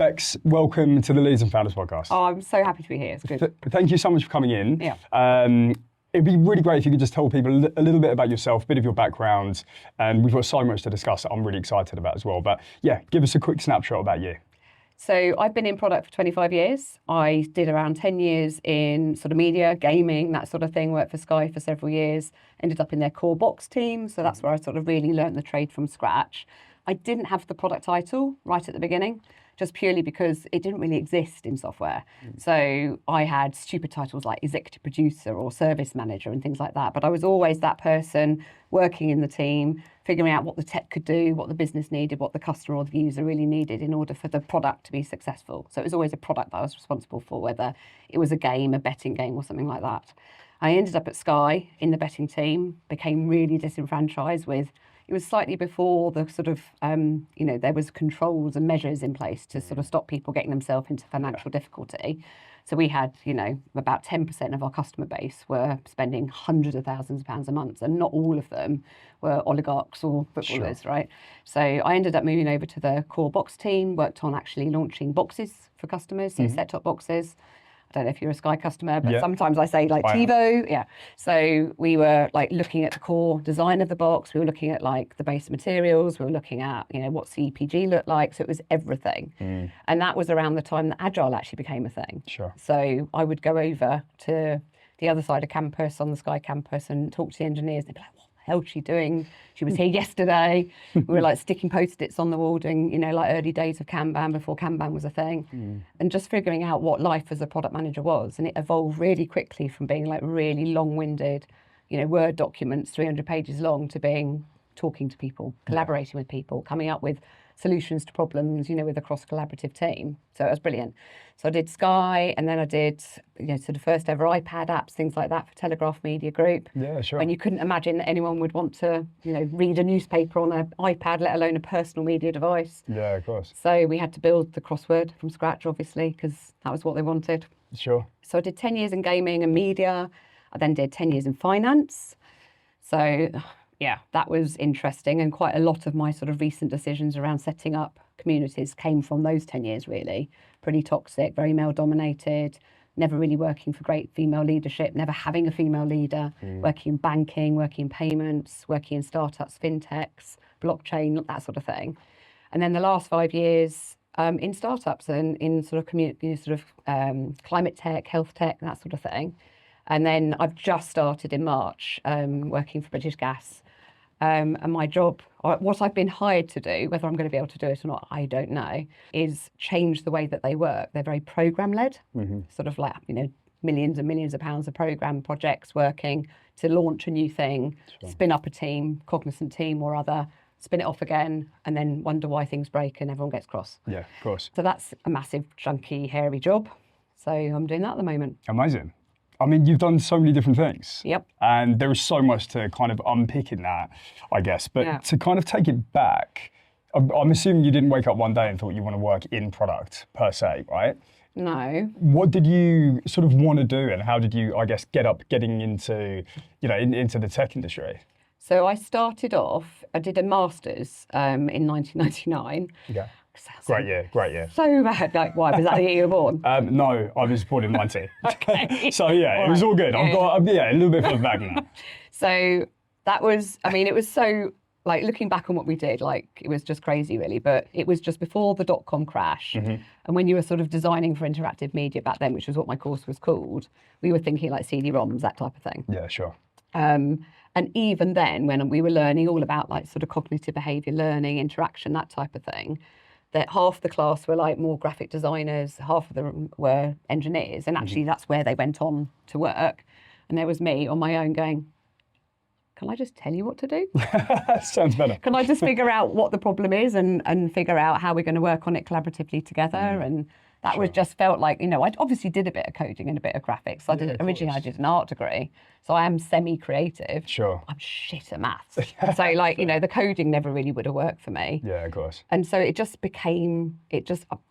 Beks, welcome to the Leaders and Founders podcast. Oh, I'm so happy to be here. It's good. Thank you so much for coming in. Yeah. It'd be really great if you could just tell people a little bit about yourself, a bit of your background, and we've got so much to discuss that I'm really excited about as well. But yeah, give us a quick snapshot about you. So I've been in product for 25 years. I did around 10 years in sort of media, gaming, that sort of thing, worked for Sky for several years, ended up in their core box team. So that's where I sort of really learned the trade from scratch. I didn't have the product title right at the beginning, just purely because it didn't really exist in software. So I had stupid titles like executive producer or service manager and things like that. But I was always that person working in the team, figuring out what the tech could do, what the business needed, what the customer or the user really needed in order for the product to be successful. So it was always a product that I was responsible for, whether it was a game, a betting game or something like that. I ended up at Sky in the betting team, became really disenfranchised with. It was slightly before the sort of, there was controls and measures in place to sort of stop people getting themselves into financial difficulty. So we had, about 10% of our customer base were spending hundreds of thousands of pounds a month, and not all of them were oligarchs or footballers, sure. Right? So I ended up moving over to the core box team, worked on actually launching boxes for customers, so set-top boxes. I don't know if you're a Sky customer, but sometimes I say like TiVo. Yeah. So we were like looking at the core design of the box. We were looking at like the base materials. We were looking at, what CPG looked like. So it was everything. And that was around the time that Agile actually became a thing. Sure. So I would go over to the other side of campus on the Sky campus and talk to the engineers. They'd be like, what the hell is she doing? She was here yesterday. We were like sticking Post-its on the wall doing, like early days of Kanban before Kanban was a thing. And just figuring out what life as a product manager was. And it evolved really quickly from being like really long-winded, Word documents, 300 pages long, to being talking to people, collaborating with people, coming up with solutions to problems, with a cross-collaborative team. So it was brilliant. So I did Sky, and then I did, sort of first ever iPad apps, things like that for Telegraph Media Group. Yeah, sure. And you couldn't imagine that anyone would want to, read a newspaper on an iPad, let alone a personal media device. Yeah, of course. So we had to build the crossword from scratch, obviously, because that was what they wanted. Sure. So I did 10 years in gaming and media. I then did 10 years in finance. So yeah, that was interesting, and quite a lot of my sort of recent decisions around setting up communities came from those 10 years, really. Pretty toxic, very male-dominated, never really working for great female leadership, never having a female leader, working in banking, working in payments, working in startups, fintechs, blockchain, that sort of thing. And then the last 5 years in startups and in sort of community, climate tech, health tech, that sort of thing. And then I've just started in March working for British Gas. And my job, or what I've been hired to do, whether I'm going to be able to do it or not, I don't know, is change the way that they work. They're very program-led, sort of like, millions and millions of pounds of program projects working to launch a new thing, spin up a team, cognizant team or other, spin it off again, and then wonder why things break and everyone gets cross. Yeah, of course. So that's a massive, chunky, hairy job. So I'm doing that at the moment. Amazing. I mean, you've done so many different things. Yep. And there is so much to kind of unpick in that, I guess. But to kind of take it back, I'm assuming you didn't wake up one day and thought you want to work in product per se, right? No. What did you sort of want to do, and how did you, I guess, getting into, into the tech industry? So I started off, I did a master's in 1999. Yeah. Great year. So bad. Like, why? Was that the year you were born? No, I was born in 90. Okay. So yeah, it was all good. Yeah. I've got a little bit further back now. So that was, it was so, like, looking back on what we did, like, it was just crazy, really. But it was just before the dot-com crash. And when you were sort of designing for interactive media back then, which was what my course was called, we were thinking like CD-ROMs, that type of thing. Yeah, sure. And even then, when we were learning all about like sort of cognitive behaviour learning, interaction, that type of thing, that half the class were like more graphic designers, half of them were engineers, and actually that's where they went on to work. And there was me on my own going, can I just tell you what to do? Sounds better. Can I just figure out what the problem is and figure out how we're going to work on it collaboratively together? And that was just felt like, I obviously did a bit of coding and a bit of graphics. I did originally I did an art degree, so I am semi-creative. Sure. I'm shit at maths. So like, the coding never really would have worked for me. Yeah, of course. And so it just became,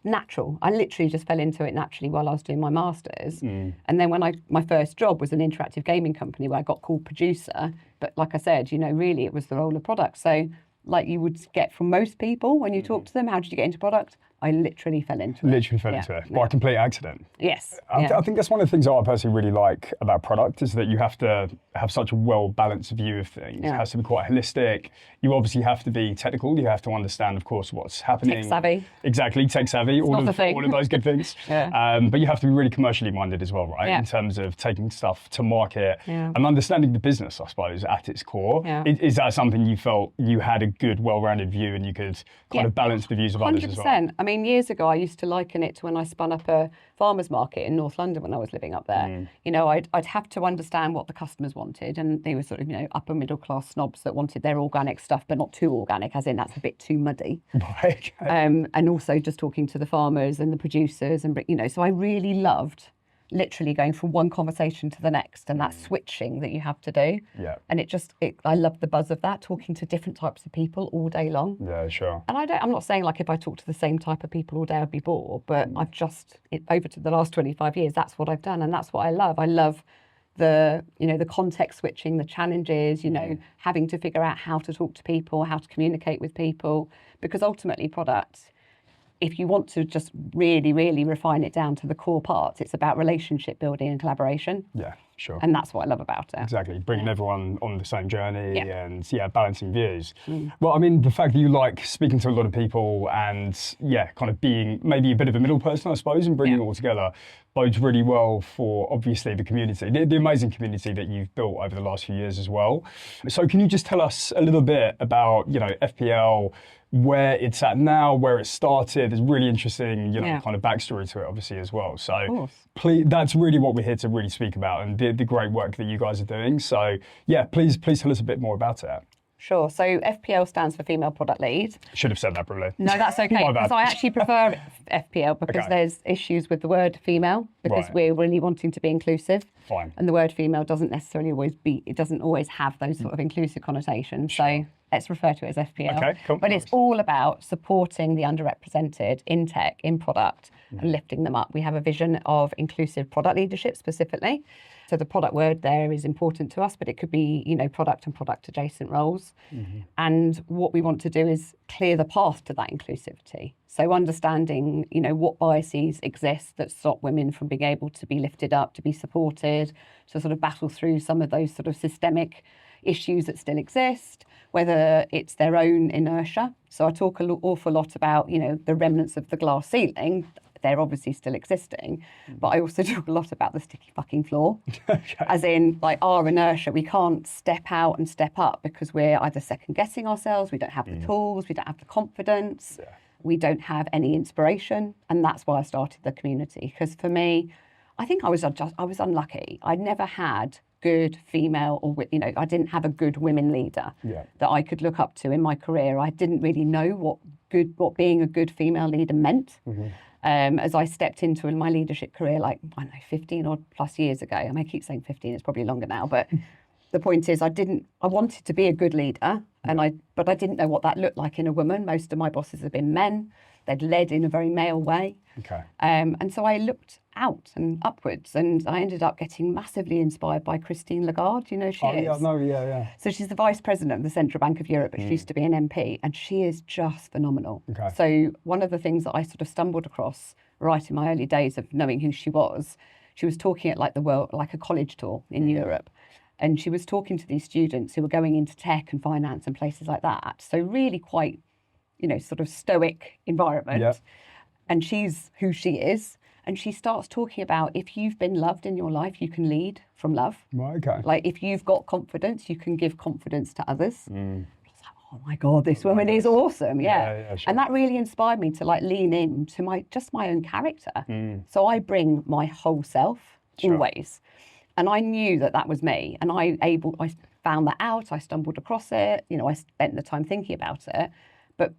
natural. I literally just fell into it naturally while I was doing my master's. And then when my first job was an interactive gaming company where I got called producer, but like I said, really it was the role of product. So like you would get from most people when you talk to them, how did you get into product? I literally fell into it. Literally fell into it by complete accident. Yes. I think that's one of the things that I personally really like about product is that you have to have such a well-balanced view of things. It has to be quite holistic. You obviously have to be technical. You have to understand, of course, what's happening. Tech savvy. Exactly, tech savvy. All of those good things. But you have to be really commercially minded as well, right? In terms of taking stuff to market and understanding the business, I suppose, at its core. Is that something you felt you had a good, well-rounded view and you could kind of balance the views of others as well? 100%. I mean, years ago, I used to liken it to when I spun up a farmer's market in North London when I was living up there. You know, I'd have to understand what the customers wanted, and they were sort of, you know, upper middle class snobs that wanted their organic stuff, but not too organic, as in that's a bit too muddy. Right. And also just talking to the farmers and the producers, and you know, so I really loved literally going from one conversation to the next and that switching that you have to do. And I love the buzz of that, talking to different types of people all day long. Yeah, sure. And I'm not saying like if I talk to the same type of people all day I'd be bored, but I've over to the last 25 years, that's what I've done, and that's what I love. I love the context switching, the challenges, you know, having to figure out how to talk to people, how to communicate with people, because ultimately product, if you want to just really, really refine it down to the core parts, it's about relationship building and collaboration. Yeah, sure. And that's what I love about it. Exactly, bringing everyone on the same journey and balancing views. Well, I mean, the fact that you like speaking to a lot of people and kind of being maybe a bit of a middle person, I suppose, and bringing it all together bodes really well for obviously the community, the amazing community that you've built over the last few years as well. So can you just tell us a little bit about, you know, FPL, where it's at now, where it started? There's really interesting, you know, kind of backstory to it, obviously, as well. So please, that's really what we're here to really speak about, and the great work that you guys are doing. So please tell us a bit more about it. Sure. So FPL stands for Female Product Lead. Should have said that probably. No, that's okay. Because I actually prefer FPL because there's issues with the word female, because we're really wanting to be inclusive. Fine. And the word female doesn't necessarily doesn't always have those sort of inclusive connotations. Sure. So let's refer to it as FPL. Okay, cool. But it's all about supporting the underrepresented in tech, in product, and lifting them up. We have a vision of inclusive product leadership specifically. So the product word there is important to us, but it could be, you know, product and product adjacent roles. And what we want to do is clear the path to that inclusivity. So understanding, you know, what biases exist that stop women from being able to be lifted up, to be supported, to sort of battle through some of those sort of systemic issues that still exist, whether it's their own inertia. So I talk an awful lot about, you know, the remnants of the glass ceiling. They're obviously still existing, but I also talk a lot about the sticky fucking floor. As in, like, our inertia, we can't step out and step up because we're either second guessing ourselves, we don't have the tools, we don't have the confidence, we don't have any inspiration. And that's why I started the community. Because for me, I think I was unlucky. I never had good female, or, you know, I didn't have a good women leader that I could look up to in my career. I didn't really know what being a good female leader meant. As I stepped into my leadership career, like, I don't know, 15 odd plus years ago. I mean, I keep saying 15, it's probably longer now, but the point is I wanted to be a good leader, but I didn't know what that looked like in a woman. Most of my bosses have been men. They'd led in a very male way. And so I looked out and upwards, and I ended up getting massively inspired by Christine Lagarde. You know who she is? So she's the Vice President of the Central Bank of Europe, but she used to be an MP, and she is just phenomenal. So one of the things that I sort of stumbled across right in my early days of knowing who she was talking at like a college tour in Europe. And she was talking to these students who were going into tech and finance and places like that. So really quite, you know, sort of stoic environment. And she's who she is. And she starts talking about, if you've been loved in your life, you can lead from love. Like, if you've got confidence, you can give confidence to others. I was like, oh my God, this woman is awesome. Sure. And that really inspired me to like lean into my own character. So I bring my whole self always. And I knew that was me. And I found that out. I stumbled across it. You know, I spent the time thinking about it. But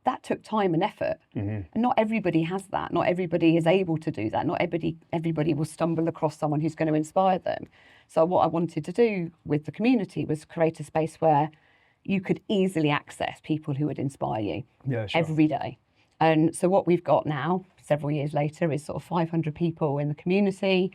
that took time and effort. And not everybody has that. Not everybody is able to do that. Not everybody will stumble across someone who's going to inspire them. So what I wanted to do with the community was create a space where you could easily access people who would inspire you every day. And so what we've got now, several years later, is sort of 500 people in the community,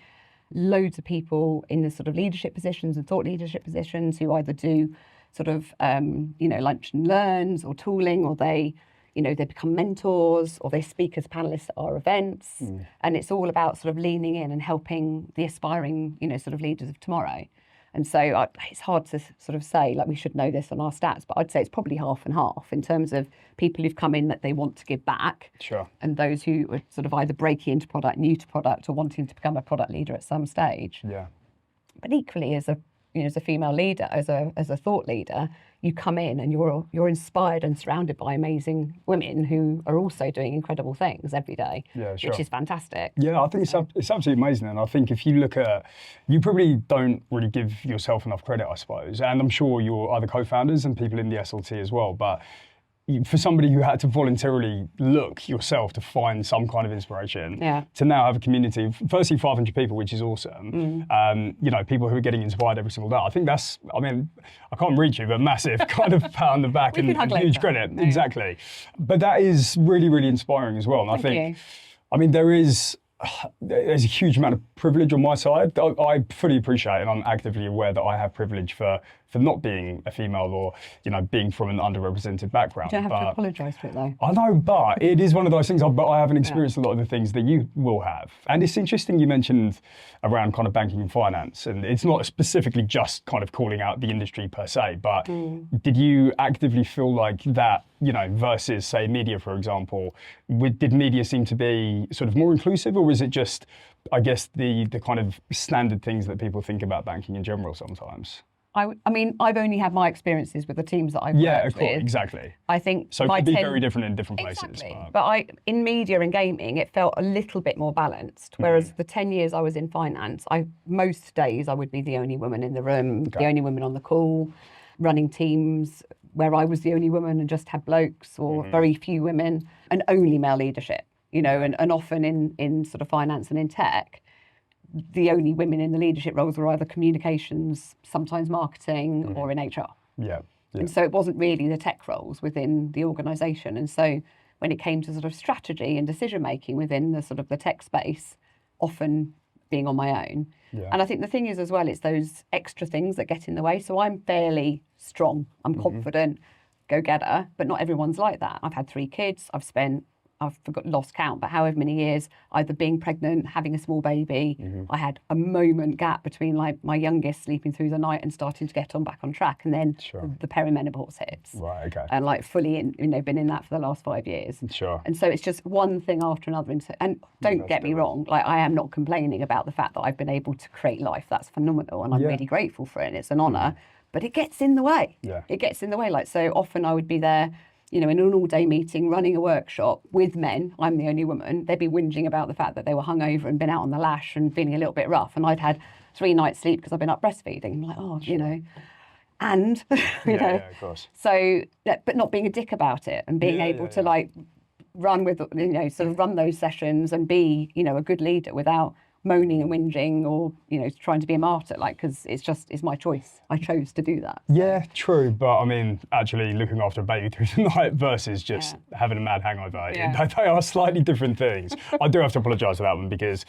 loads of people in the sort of leadership positions and thought leadership positions who either do sort of, you know, lunch and learns or tooling, or they they become mentors or they speak as panelists at our events. And it's all about sort of leaning in and helping the aspiring, sort of leaders of tomorrow. And so it's hard to sort of say, like, we should know this on our stats, but I'd say it's probably half and half in terms of people who've come in that they want to give back. Sure. And those who are sort of either breaking into product, new to product, or wanting to become a product leader at some stage. Yeah. But equally, as a female leader, as a thought leader, you come in and you're inspired and surrounded by amazing women who are also doing incredible things every day, which is fantastic. Yeah, I think it's absolutely amazing. And I think if you look at, you probably don't really give yourself enough credit, I suppose. And I'm sure your other co-founders and people in the SLT as well. But for somebody who had to voluntarily look yourself to find some kind of inspiration, to now have a community, firstly 500 people, which is awesome. People who are getting inspired every single day. I think that's, I can't reach you, but massive kind of pat on the back and huge credit. Yeah. Exactly. But that is really, really inspiring as well. And I think, there's a huge amount of privilege on my side. I fully appreciate and I'm actively aware that I have privilege for not being a female or, being from an underrepresented background. You don't have to apologise for it though. I know, but it is one of those things, but I haven't experienced a lot of the things that you will have. And it's interesting you mentioned around kind of banking and finance, and it's not specifically just kind of calling out the industry per se, but did you actively feel like that, versus say media, for example, did media seem to be sort of more inclusive, or was it just, I guess, the kind of standard things that people think about banking in general sometimes? I've only had my experiences with the teams that I've worked with. Exactly. I think so it could be very different in different places. Exactly. But in media and gaming, it felt a little bit more balanced. Whereas the 10 years I was in finance, most days I would be the only woman in the room, the only woman on the call, running teams where I was the only woman and just had blokes or very few women, and only male leadership. And often in sort of finance and in tech, the only women in the leadership roles were either communications, sometimes marketing, or in HR. Yeah. And so it wasn't really the tech roles within the organisation. And so when it came to sort of strategy and decision making within the sort of the tech space, often being on my own. Yeah. And I think the thing is as well, it's those extra things that get in the way. So I'm fairly strong, I'm confident, go-getter, but not everyone's like that. I've had 3 kids, I've lost count, but however many years, either being pregnant, having a small baby. I had a moment gap between like my youngest sleeping through the night and starting to get back on track, and then the perimenopause hits. Right, okay. And like fully been in that for the last 5 years. Sure. And so it's just one thing after another. And don't get me wrong, like I am not complaining about the fact that I've been able to create life. That's phenomenal, and I'm really grateful for it. And it's an honour, but it gets in the way. Yeah. It gets in the way. Like so often I would be there, in an all-day meeting, running a workshop with men. I'm the only woman. They'd be whinging about the fact that they were hungover and been out on the lash and feeling a little bit rough. And I'd had 3 nights sleep because I've been up breastfeeding. I'm like, and, Yeah, of course. So, but not being a dick about it and being able to like run with, sort of run those sessions and be, a good leader without moaning and whinging or, trying to be a martyr, because it's my choice. I chose to do that. Yeah, true. But actually looking after a baby through the night versus just having a mad hangover, they are slightly different things. I do have to apologise for that one because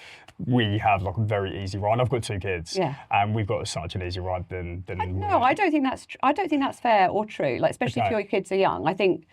we have like a very easy ride. I've got 2 kids, and we've got such an easy ride than no, I don't think that's fair or true. Like especially if your kids are young. I think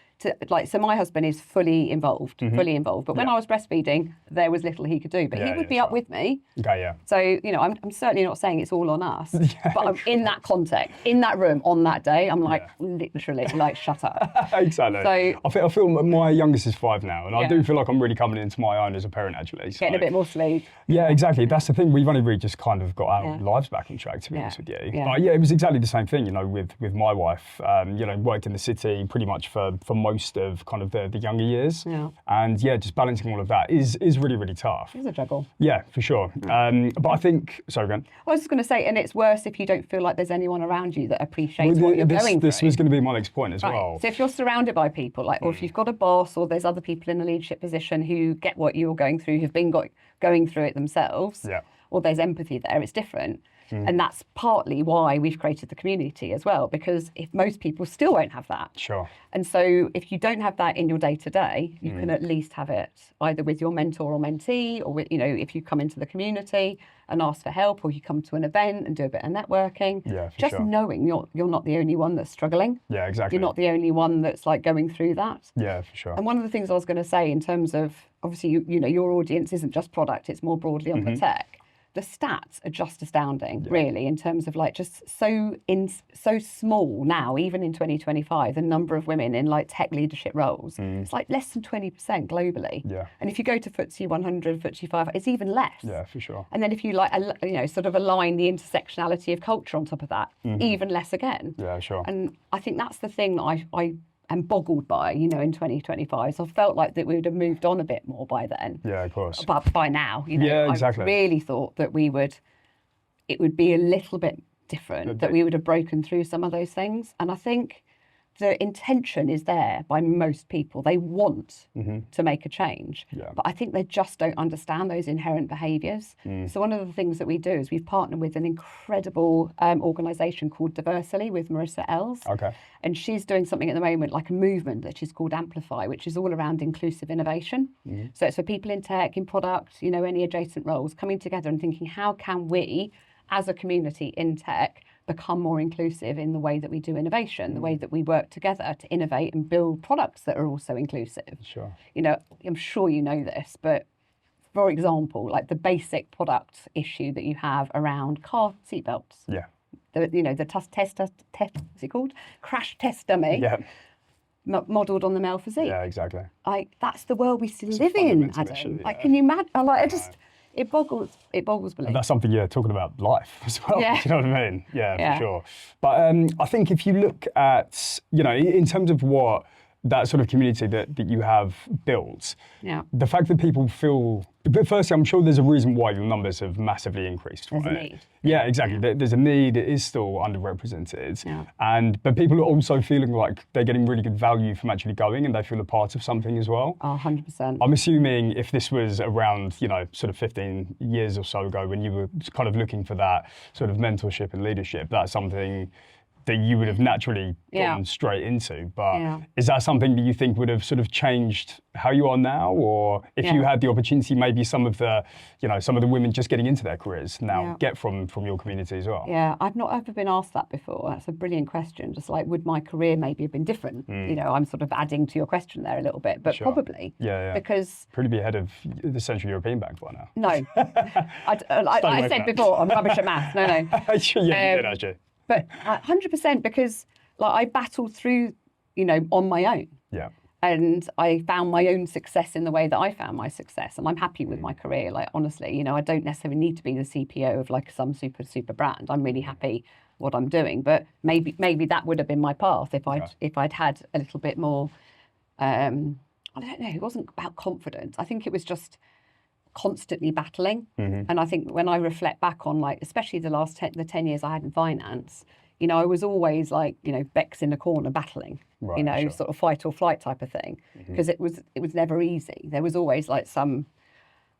so my husband is fully involved. But when I was breastfeeding, there was little he could do. But he would be up with me. Okay, yeah. So, I'm certainly not saying it's all on us. But I'm in that context, in that room, on that day, I'm like, literally, like, shut up. Exactly. So I feel my youngest is 5 now, and I do feel like I'm really coming into my own as a parent, actually. So, getting a bit more sleep. Yeah, exactly. That's the thing. We've only really just kind of got our lives back on track, to be honest with you. Yeah. But it was exactly the same thing, with my wife. Worked in the city pretty much for most of kind of the younger years. Yeah. And just balancing all of that is really, really tough. It's a juggle. Yeah, for sure. But I think, sorry, again. I was just going to say, and it's worse if you don't feel like there's anyone around you that appreciates what you're going through. This was going to be my next point as well. So if you're surrounded by people, or if you've got a boss or there's other people in a leadership position who get what you're going through, who've been going through it themselves, or there's empathy there, it's different. And that's partly why we've created the community as well, because if most people still won't have that. Sure. And so if you don't have that in your day-to-day, you can at least have it either with your mentor or mentee, or with, if you come into the community and ask for help, or you come to an event and do a bit of networking. Yeah, for just sure. knowing you're not the only one that's struggling. Yeah, exactly. You're not the only one that's like going through that. Yeah, for sure. And one of the things I was going to say in terms of, obviously, your audience isn't just product, it's more broadly on the tech. The stats are just astounding, really, in terms of like just so small now, even in 2025, the number of women in like tech leadership roles, it's like less than 20% globally. Yeah. And if you go to FTSE 100, FTSE 500, it's even less. Yeah, for sure. And then if you like, sort of align the intersectionality of culture on top of that, even less again. Yeah, sure. And I think that's the thing that I am boggled by, in 2025. So I felt like that we would have moved on a bit more by then. Yeah, of course. But by now, Yeah, exactly. I really thought that it would be a little bit different, that we would have broken through some of those things. And I think the intention is there by most people. They want to make a change, but I think they just don't understand those inherent behaviours. So one of the things that we do is we've partnered with an incredible organisation called Diversity with Marissa Els. Okay. And she's doing something at the moment, like a movement that she's called Amplify, which is all around inclusive innovation. So it's for people in tech, in product, any adjacent roles, coming together and thinking, how can we, as a community in tech, become more inclusive in the way that we do innovation, the way that we work together to innovate and build products that are also inclusive. Sure. I'm sure you know this, but for example, like the basic product issue that you have around car seatbelts. Yeah. What's it called? Crash test dummy. Yeah. Modelled on the male physique. Yeah, exactly. That's the world we still live in, Adam. Issue, can you imagine? It boggles belief. And that's something you're talking about life as well. Yeah. Do you know what I mean? Yeah, for sure. But I think if you look at, in terms of what that sort of community that you have built, the fact that people feel, but firstly, I'm sure there's a reason why your numbers have massively increased, right? There's a need. Yeah, exactly. Yeah. There's a need. It is still underrepresented. Yeah. But people are also feeling like they're getting really good value from actually going, and they feel a part of something as well. 100%. I'm assuming if this was around, sort of 15 years or so ago when you were kind of looking for that sort of mentorship and leadership, that's something that you would have naturally gone straight into. But is that something that you think would have sort of changed how you are now? Or if you had the opportunity, maybe some of the women just getting into their careers now get from your community as well? Yeah, I've not ever been asked that before. That's a brilliant question. Just like, would my career maybe have been different? I'm sort of adding to your question there a little bit, but probably. Yeah. Because probably be ahead of the Central European Bank by now. No. I said before, I'm rubbish at maths. No. Yeah, you did actually. But 100%, because I battled through, on my own. Yeah. And I found my own success in the way that I found my success. And I'm happy with my career. Honestly, I don't necessarily need to be the CPO of some super brand. I'm really happy what I'm doing. But maybe that would have been my path if I'd had a little bit more, I don't know, it wasn't about confidence. I think it was just constantly battling. And I think when I reflect back on especially the 10 years I had in finance, I was always Beks in the corner battling, right, sort of fight or flight type of thing, because it was never easy. There was always some,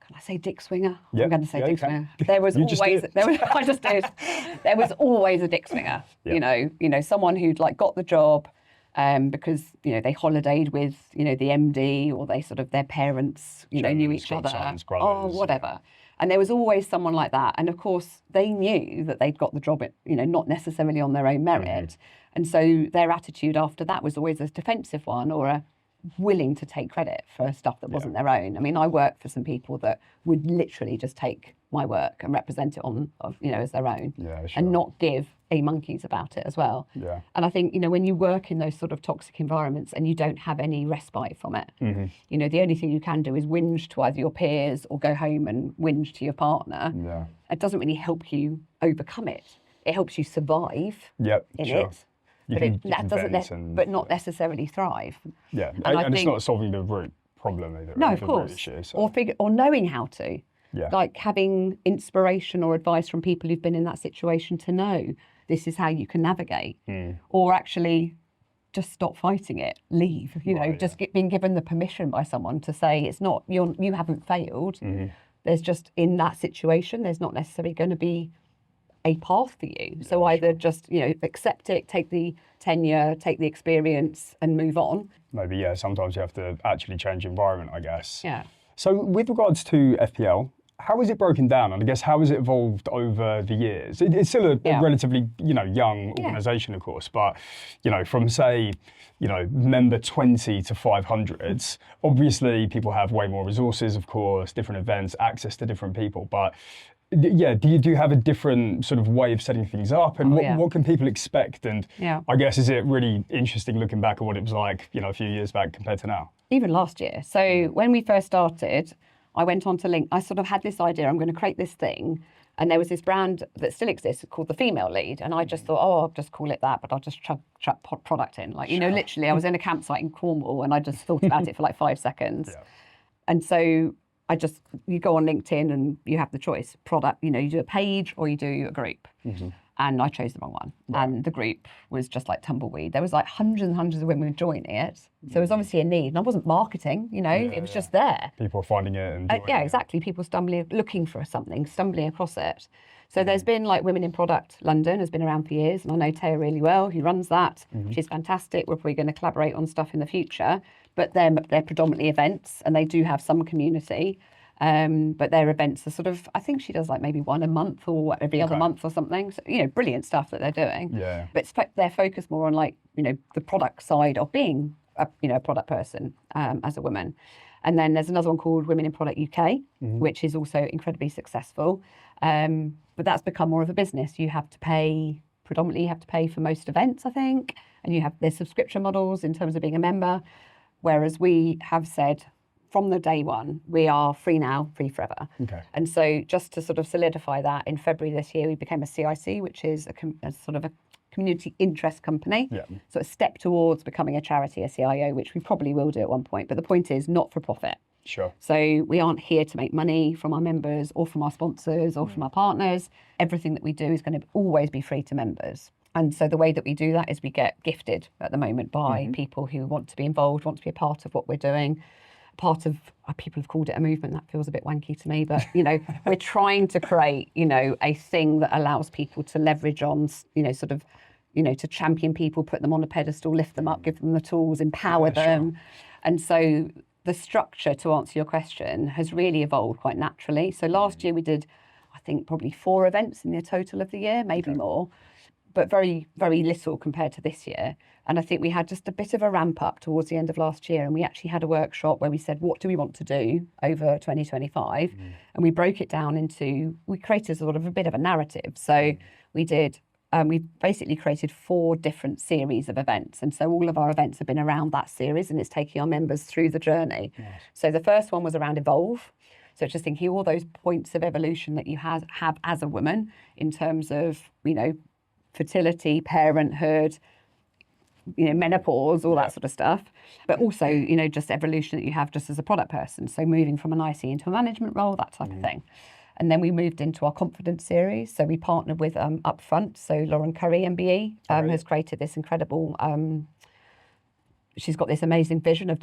can I say dick swinger? Yep. I'm going to say dick swinger. Can. There was I just did. There was always a dick swinger. Yep. Someone who'd got the job, because they holidayed with the MD, or they sort of their parents knew each other, whatever. And there was always someone like that. And of course they knew that they'd got the job not necessarily on their own merit, and so their attitude after that was always a defensive one, or a willing to take credit for stuff that wasn't their own. I mean, I worked for some people that would literally just take my work and represent it as their own, and not give a monkeys about it as well. Yeah. And I think when you work in those sort of toxic environments and you don't have any respite from it, the only thing you can do is whinge to either your peers or go home and whinge to your partner. Yeah. It doesn't really help you overcome it. It helps you survive in it. But not necessarily thrive. Yeah, and it's not solving the root problem either. No, of course. Issue, so. Or knowing how to. Yeah. Like having inspiration or advice from people who've been in that situation to know this is how you can navigate. Or actually just stop fighting it, leave. Being given the permission by someone to say it's not, you haven't failed. There's just, in that situation, there's not necessarily going to be a path for you. So either just, accept it, take the tenure, take the experience and move on. Maybe, yeah, sometimes you have to actually change environment, I guess. Yeah. So with regards to FPL, how is it broken down? And I guess how has it evolved over the years? It's still a relatively, young organisation, of course, but, from say, member 20 to 500s, obviously people have way more resources, of course, different events, access to different people, but yeah, do you have a different sort of way of setting things up, and what can people expect? And I guess, is it really interesting looking back at what it was like, a few years back compared to now? Even last year. So when we first started, I went on to link. I sort of had this idea, I'm going to create this thing. And there was this brand that still exists called the Female Lead. And I just thought, I'll just call it that, but I'll just chuck product in. Like, literally, I was in a campsite in Cornwall and I just thought about it for like 5 seconds. Yeah. And so you go on LinkedIn and you have the choice. Product, you do a page or you do a group. Mm-hmm. And I chose the wrong one. Right. And the group was just like tumbleweed. There was like hundreds and hundreds of women joining it. So there was obviously a need. And I wasn't marketing, it was just there. People finding it and exactly. People looking for something, stumbling across it. So there's been like Women in Product London has been around for years. And I know Taya really well, who runs that. Mm-hmm. She's fantastic. We're probably going to collaborate on stuff in the future. But they're predominantly events and they do have some community. But their events are sort of, I think she does like maybe one a month or every other month or something. So, brilliant stuff that they're doing. Yeah. But they're focused more on like, the product side of being a product person as a woman. And then there's another one called Women in Product UK, which is also incredibly successful. But that's become more of a business. You have to pay for most events, I think. And there's subscription models in terms of being a member. Whereas we have said, from the day one, we are free now, free forever. Okay. And so just to sort of solidify that, in February this year, we became a CIC, which is a sort of a community interest company. Yeah. So a step towards becoming a charity, a CIO, which we probably will do at one point. But the point is not for profit. Sure. So we aren't here to make money from our members or from our sponsors or from our partners. Everything that we do is going to always be free to members. And so the way that we do that is we get gifted at the moment by people who want to be involved, want to be a part of what we're doing. Part of, people have called it a movement. That feels a bit wanky to me, but we're trying to create a thing that allows people to leverage on to champion people, put them on a pedestal, lift them up, give them the tools, empower them. Sure. And so the structure, to answer your question, has really evolved quite naturally. So last year we did, I think, probably 4 events in the total of the year, maybe more, but very, very little compared to this year. And I think we had just a bit of a ramp up towards the end of last year. And we actually had a workshop where we said, what do we want to do over 2025? And we broke it down we created sort of a bit of a narrative. So we basically created 4 different series of events. And so all of our events have been around that series and it's taking our members through the journey. Nice. So the first one was around Evolve. So just thinking all those points of evolution that you have as a woman in terms of, fertility, parenthood, menopause, all that sort of stuff. But also, just evolution that you have just as a product person. So moving from an IC into a management role, that type of thing. And then we moved into our confidence series. So we partnered with Upfront. So Lauren Curry, MBE, has created this incredible, she's got this amazing vision of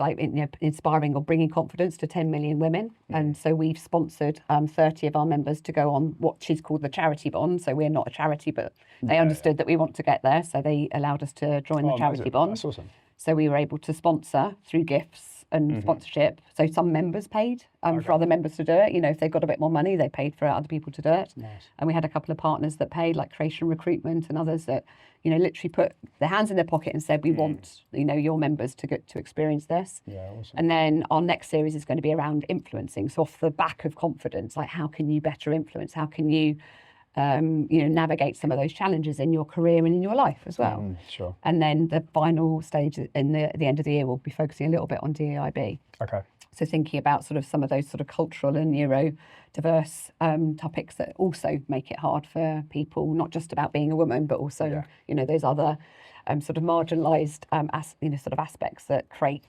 inspiring or bringing confidence to 10 million women. And so we've sponsored 30 of our members to go on what she's called the charity bond. So we're not a charity, but they understood that we want to get there. So they allowed us to join the charity bond. That's awesome. So we were able to sponsor through gifts and sponsorship. So some members paid for other members to do it. If they got a bit more money, they paid for other people to do it. Nice. And we had a couple of partners that paid, like Creation Recruitment and others that, literally put their hands in their pocket and said, we want, your members to get to experience this. Yeah, awesome. And then our next series is going to be around influencing. So off the back of confidence, like how can you better influence? How can you navigate some of those challenges in your career and in your life as well. Sure. And then the final stage in the end of the year, we'll be focusing a little bit on DEIB. Okay. So thinking about sort of some of those sort of cultural and neurodiverse topics that also make it hard for people, not just about being a woman, but also, those other sort of marginalised, sort of aspects that create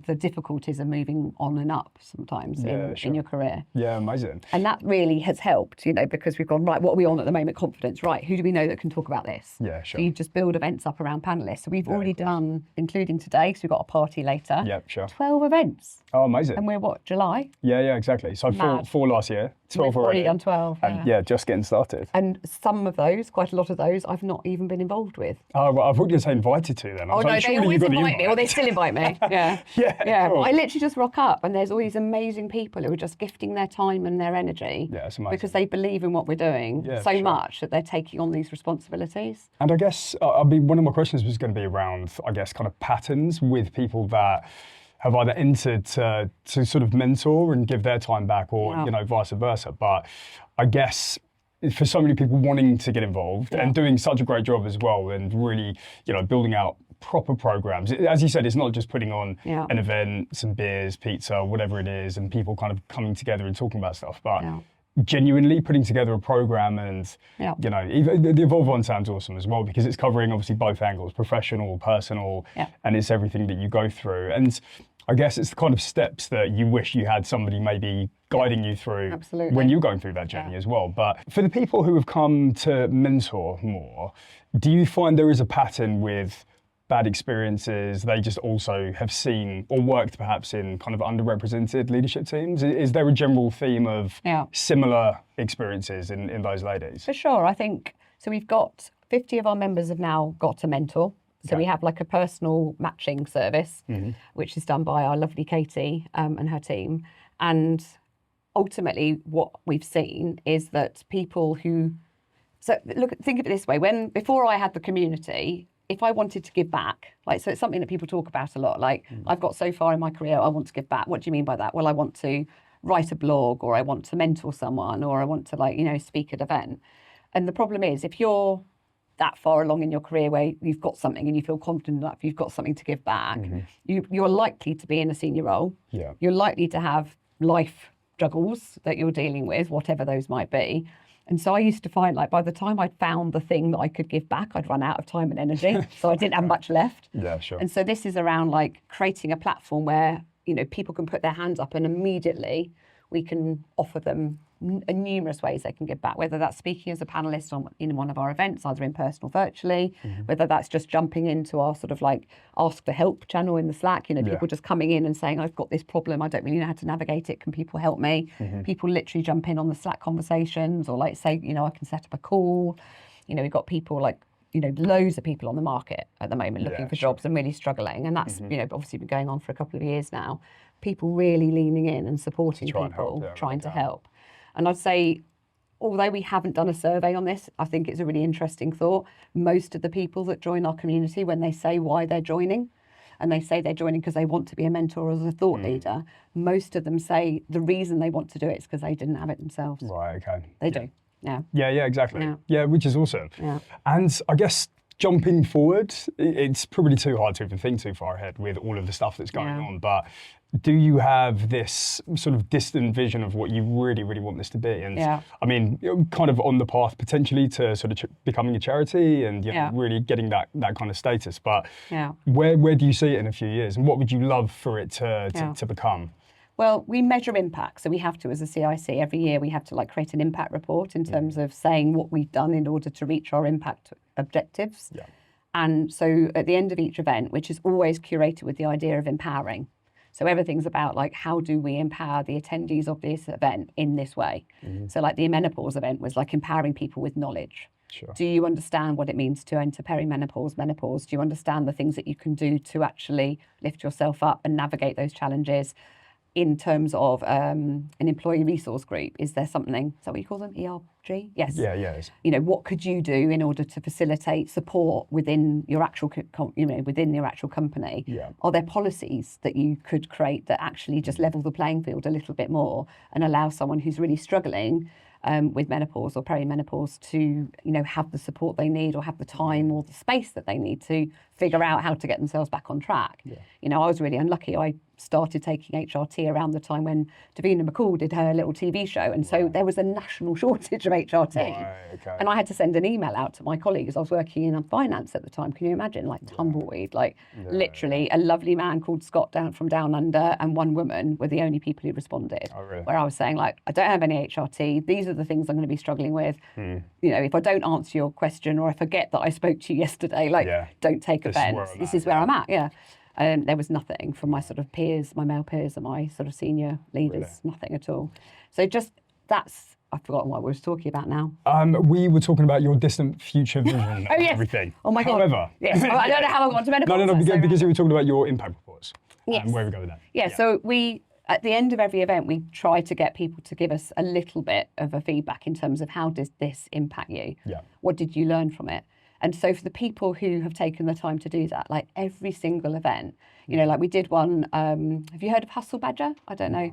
the difficulties of moving on and up sometimes in your career. Yeah, amazing. And that really has helped, because we've gone, right, what are we on at the moment? Confidence, right, who do we know that can talk about this? Yeah, sure. So you just build events up around panellists. So we've already done, including today, because we've got a party later. Yeah, sure. 12 events. Oh, amazing. And we're July? Yeah, exactly. So four last year, 12 We've already. already done 12. And just getting started. And some of those, quite a lot of those, I've not even been involved with. Oh, well, I thought you were saying invited to then. I was No, like, they surely you always got the invite me, or they invite. still invite me. Yeah. Yeah, But cool. I literally just rock up, and there's all these amazing people who are just gifting their time and their energy It's amazing. because they believe in what we're doing so much that they're taking on these responsibilities. And I guess, one of my questions was going to be around, I guess, kind of patterns with people that have either entered to sort of mentor and give their time back, or vice versa. But I guess for so many people wanting to get involved and doing such a great job as well, and really, building out proper programs. As you said, it's not just putting on an event, some beers, pizza, whatever it is, and people kind of coming together and talking about stuff, but genuinely putting together a program. And even the Evolve one sounds awesome as well, because it's covering obviously both angles, professional, personal, and it's everything that you go through. And I guess it's the kind of steps that you wish you had somebody maybe guiding you through when you're going through that journey as well. But for the people who have come to mentor more, do you find there is a pattern with bad experiences they just also have seen or worked perhaps in kind of underrepresented leadership teams? Is there a general theme of similar experiences in those ladies? For sure. I think, so we've got 50 of our members have now got a mentor. So we have like a personal matching service, which is done by our lovely Katie and her team. And ultimately what we've seen is that people who, so think of it this way, before I had the community, if I wanted to give back, so it's something that people talk about a lot, I've got so far in my career, I want to give back. What do you mean by that? Well, I want to write a blog, or I want to mentor someone, or I want to speak at an event. And the problem is, if you're that far along in your career where you've got something and you feel confident enough, you've got something to give back, you're likely to be in a senior role. You're likely to have life juggles that you're dealing with, whatever those might be. And so I used to find, by the time I'd found the thing that I could give back, I'd run out of time and energy. So I didn't have much left. Yeah, sure. And so this is around creating a platform where, people can put their hands up and immediately we can offer them numerous ways they can give back, whether that's speaking as a panelist in one of our events, either in person or virtually, whether that's just jumping into our sort of ask for help channel in the Slack, people just coming in and saying, I've got this problem, I don't really know how to navigate it, can people help me? People literally jump in on the Slack conversations, or say, I can set up a call. We've got people loads of people on the market at the moment looking for jobs and really struggling. And that's, obviously been going on for a couple of years now. People really leaning in and supporting people, trying to help. And I'd say, although we haven't done a survey on this, I think it's a really interesting thought. Most of the people that join our community, when they say why they're joining, and they say they're joining because they want to be a mentor or as a thought leader, most of them say the reason they want to do it is because they didn't have it themselves. Right, okay. They do, yeah. Yeah, exactly. Yeah, which is awesome. Yeah. And I guess jumping forward, it's probably too hard to even think too far ahead with all of the stuff that's going on, but do you have this sort of distant vision of what you really, really want this to be? And I mean, you're kind of on the path potentially to sort of becoming a charity and really getting that kind of status. But where do you see it in a few years? And what would you love for it to become? Well, we measure impact. So we have to, as a CIC, every year we have to create an impact report in terms of saying what we've done in order to reach our impact objectives. Yeah. And so at the end of each event, which is always curated with the idea of empowering. So everything's about how do we empower the attendees of this event in this way? So the menopause event was empowering people with knowledge. Sure. Do you understand what it means to enter perimenopause, menopause? Do you understand the things that you can do to actually lift yourself up and navigate those challenges? In terms of an employee resource group, is there something, is that what you call them, ERG? Yes. Yeah. What could you do in order to facilitate support within your actual, within your actual company? Yeah. Are there policies that you could create that actually just level the playing field a little bit more and allow someone who's really struggling with menopause or perimenopause to, have the support they need or have the time or the space that they need to figure out how to get themselves back on track? Yeah. I was really unlucky. I started taking HRT around the time when Davina McCall did her little TV show. And so there was a national shortage of HRT. Right, okay. And I had to send an email out to my colleagues. I was working in finance at the time. Can you imagine? Tumbleweed, literally a lovely man called Scott from Down Under and one woman were the only people who responded. Oh, really? Where I was saying I don't have any HRT. These are the things I'm going to be struggling with. If I don't answer your question or I forget that I spoke to you yesterday, don't take offence. This is where I'm at, yeah. There was nothing from my sort of peers, my male peers and my sort of senior leaders, nothing at all. So just that's, I've forgotten what we were talking about now. We were talking about your distant future vision of everything. Oh my God. However. Yes. I don't know how I got to menopause. No, because you were talking about your impact reports. Yes. And where we go with that. Yeah, so we, at the end of every event, we try to get people to give us a little bit of a feedback in terms of how does this impact you? Yeah. What did you learn from it? And so for the people who have taken the time to do that, like every single event, you know, like we did one, have you heard of Hustle Badger? I don't know.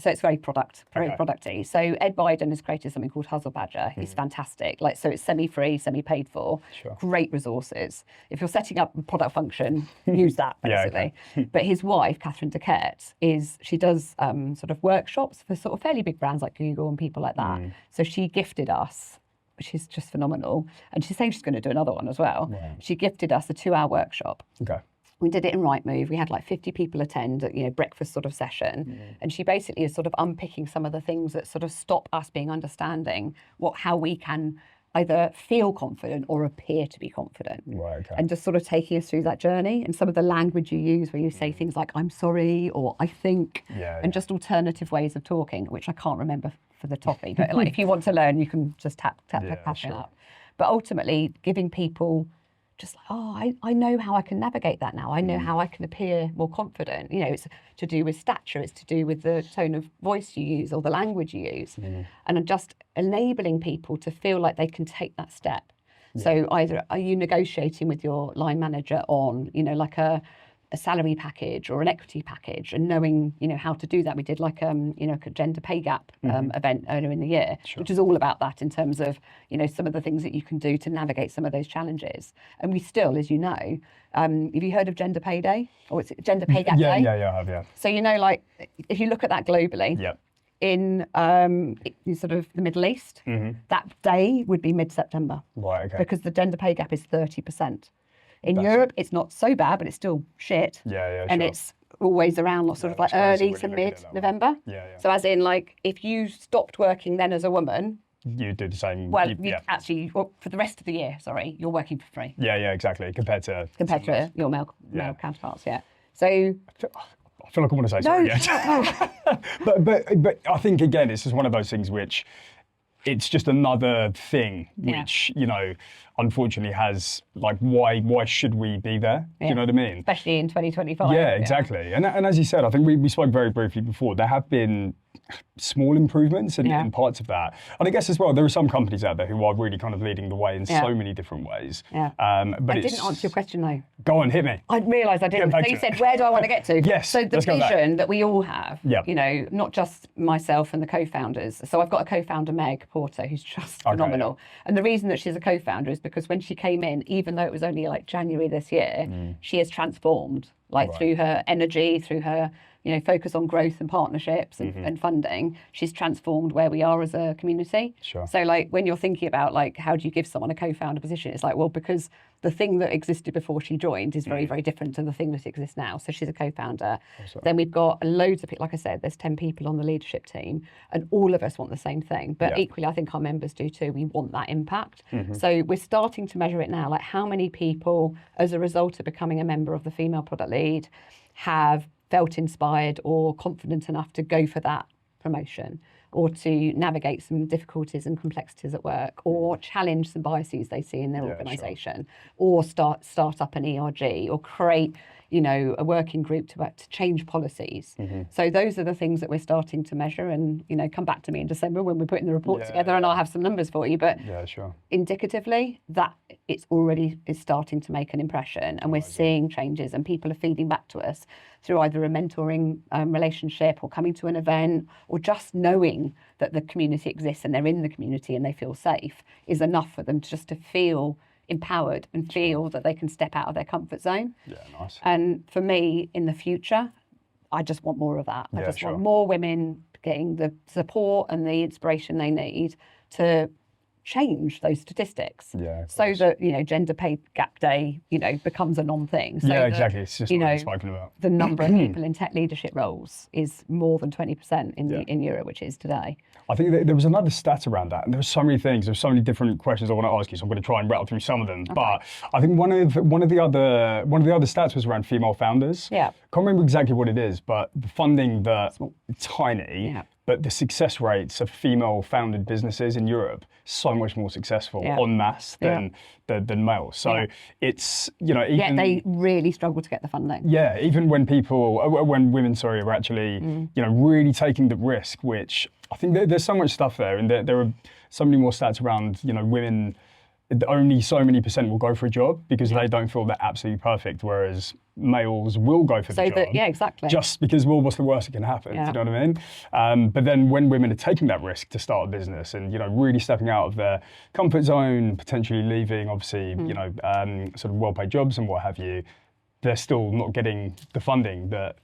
So it's very producty. So Ed Biden has created something called Hustle Badger. He's fantastic. Like, so it's semi-free, semi-paid for, great resources. If you're setting up a product function, use that basically. But his wife, Catherine Duquette, she does sort of workshops for sort of fairly big brands like Google and people like that. So she gifted us, which is just phenomenal. And she's saying she's going to do another one as well. Right. She gifted us a 2-hour workshop. Okay. We did it in Rightmove. We had like 50 people attend, you know, breakfast sort of session. And she basically is sort of unpicking some of the things that sort of stop us being understanding how we can either feel confident or appear to be confident. Right, okay. And just sort of taking us through that journey and some of the language you use where you say things like, I'm sorry, or I think, and just alternative ways of talking, which I can't remember for the topic, but like if you want to learn, you can just tap it up. But ultimately giving people just like, I know how I can navigate that now. I know how I can appear more confident. You know, it's to do with stature, it's to do with the tone of voice you use or the language you use. And just enabling people to feel like they can take that step. So either are you negotiating with your line manager on, you know, like a salary package or an equity package, and knowing, you know, how to do that. We did like, you know, a gender pay gap event earlier in the year, which is all about that in terms of, you know, some of the things that you can do to navigate some of those challenges. And we still, as you know, have you heard of Gender Pay Day? Or it's Gender Pay Gap Day? Yeah, I have, yeah. So, you know, like if you look at that globally, in sort of the Middle East, that day would be mid-September. Right, okay. Because the gender pay gap is 30%. In Europe, it's not so bad, but it's still shit. And it's always around sort of like early to mid-November. So as in, like, if you stopped working then as a woman, you do the same. Well, actually, for the rest of the year, you're working for free. Yeah, exactly. Compared to your male counterparts, So I feel like I want to say something again. But I think, again, it's just one of those things which it's just another thing which, you know, unfortunately has, like, why should we be there? Do you know what I mean? Especially in 2025. Yeah, exactly. And as you said, I think we spoke very briefly before, there have been small improvements in parts of that. And I guess as well, there are some companies out there who are really kind of leading the way in so many different ways. But I didn't answer your question though. Go on, hit me. I realised I didn't. So you said, where do I want to get to? Yes. So the vision that we all have, you know, not just myself and the co-founders. So I've got a co-founder, Meg Porter, who's just phenomenal. And the reason that she's a co-founder is because when she came in, even though it was only like January this year, she has transformed, like through her energy, through her, you know, focus on growth and partnerships and funding. She's transformed where we are as a community. So like when you're thinking about like, how do you give someone a co-founder position? It's like, well, because the thing that existed before she joined is very, very different to the thing that exists now. So she's a co-founder. Then we've got loads of people, like I said, there's 10 people on the leadership team and all of us want the same thing. But equally, I think our members do too. We want that impact. So we're starting to measure it now, like how many people, as a result of becoming a member of the Female Product Lead, have felt inspired or confident enough to go for that promotion, or to navigate some difficulties and complexities at work, or challenge some biases they see in their organisation, or start up an ERG, or create, you know, a working group to change policies. So those are the things that we're starting to measure, and, you know, come back to me in December when we're putting the report together and I'll have some numbers for you. But indicatively, that it's starting to make an impression, and we're seeing changes, and people are feeding back to us through either a mentoring relationship, or coming to an event, or just knowing that the community exists and they're in the community and they feel safe is enough for them just to feel empowered and feel that they can step out of their comfort zone. And for me, in the future, I just want more of that. I just want more women getting the support and the inspiration they need to change those statistics, so that, you know, Gender Pay Gap Day, you know, becomes a non-thing. So exactly. It's just, you know, spoken about. The number of people in tech leadership roles is more than 20% in Europe, which is today. I think that there was another stat around that, and there were so many things. There's so many different questions I want to ask you, so I'm going to try and rattle through some of them. But I think one of the other stats was around female founders. Can't remember exactly what it is, but the funding that tiny. but the success rates of female-founded businesses in Europe so much more successful en masse than males. So it's, you know, even, they really struggle to get the funding. Yeah, even when women, are actually, you know, really taking the risk, which I think there's so much stuff there, and there are so many more stats around, you know, women. Only so many % will go for a job because they don't feel they're absolutely perfect, whereas males will go for the job. Yeah, exactly. Just because, well, what's the worst that can happen? Do you know what I mean? But then when women are taking that risk to start a business and, you know, really stepping out of their comfort zone, potentially leaving, obviously, you know, sort of well-paid jobs and what have you, they're still not getting the funding that,